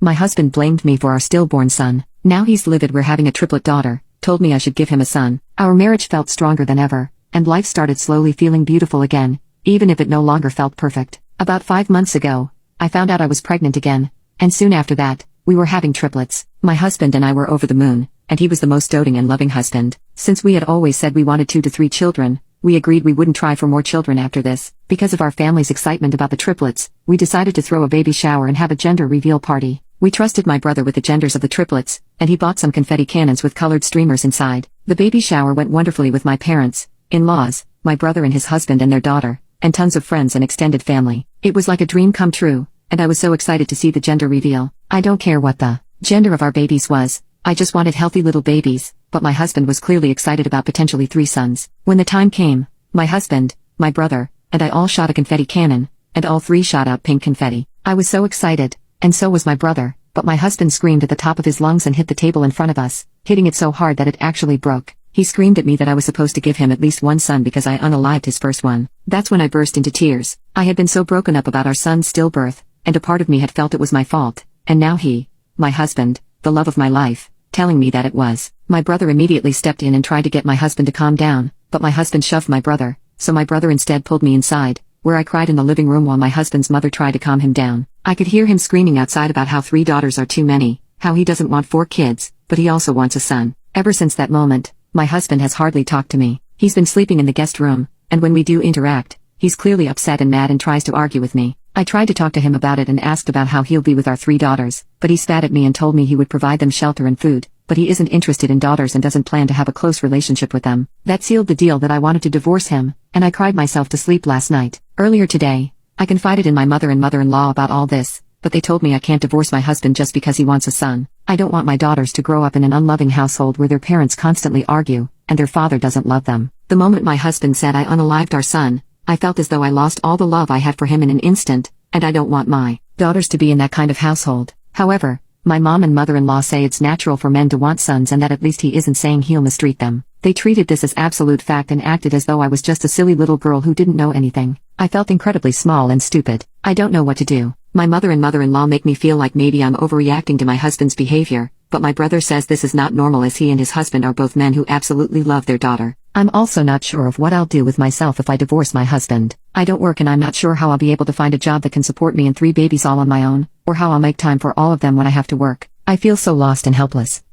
My husband blamed me for our stillborn son. Now he's livid we're having a triplet daughter, told me I should give him a son. Our marriage felt stronger than ever, and life started slowly feeling beautiful again, even if it no longer felt perfect. About 5 months ago, I found out I was pregnant again, and soon after that, we were having triplets. My husband and I were over the moon, and he was the most doting and loving husband. Since we had always said we wanted 2 to 3 children, we agreed we wouldn't try for more children after this. Because of our family's excitement about the triplets, we decided to throw a baby shower and have a gender reveal party. We trusted my brother with the genders of the triplets, and he bought some confetti cannons with colored streamers inside. The baby shower went wonderfully with my parents, in-laws, my brother and his husband and their daughter, and tons of friends and extended family. It was like a dream come true, and I was so excited to see the gender reveal. I don't care what the gender of our babies was, I just wanted healthy little babies, but my husband was clearly excited about potentially 3 sons. When the time came, my husband, my brother, and I all shot a confetti cannon, and all 3 shot out pink confetti. I was so excited, and so was my brother, but my husband screamed at the top of his lungs and hit the table in front of us, hitting it so hard that it actually broke. He screamed at me that I was supposed to give him at least 1 son because I unalived his first one. That's when I burst into tears. I had been so broken up about our son's stillbirth, and a part of me had felt it was my fault, and now he, my husband, the love of my life, telling me that it was. My brother immediately stepped in and tried to get my husband to calm down, but my husband shoved my brother, so my brother instead pulled me inside, where I cried in the living room while my husband's mother tried to calm him down. I could hear him screaming outside about how 3 daughters are too many, how he doesn't want 4 kids, but he also wants a son. Ever since that moment, my husband has hardly talked to me. He's been sleeping in the guest room, and when we do interact, he's clearly upset and mad and tries to argue with me. I tried to talk to him about it and asked about how he'll be with our 3 daughters, but he spat at me and told me he would provide them shelter and food, but he isn't interested in daughters and doesn't plan to have a close relationship with them. That sealed the deal that I wanted to divorce him, and I cried myself to sleep last night. Earlier today, I confided in my mother and mother-in-law about all this, but they told me I can't divorce my husband just because he wants a son. I don't want my daughters to grow up in an unloving household where their parents constantly argue, and their father doesn't love them. The moment my husband said I unalived our son, I felt as though I lost all the love I had for him in an instant, and I don't want my daughters to be in that kind of household. However, my mom and mother-in-law say it's natural for men to want sons and that at least he isn't saying he'll mistreat them. They treated this as absolute fact and acted as though I was just a silly little girl who didn't know anything. I felt incredibly small and stupid. I don't know what to do. My mother and mother-in-law make me feel like maybe I'm overreacting to my husband's behavior, but my brother says this is not normal as he and his husband are both men who absolutely love their daughter. I'm also not sure of what I'll do with myself if I divorce my husband. I don't work and I'm not sure how I'll be able to find a job that can support me and 3 babies all on my own, or how I'll make time for all of them when I have to work. I feel so lost and helpless.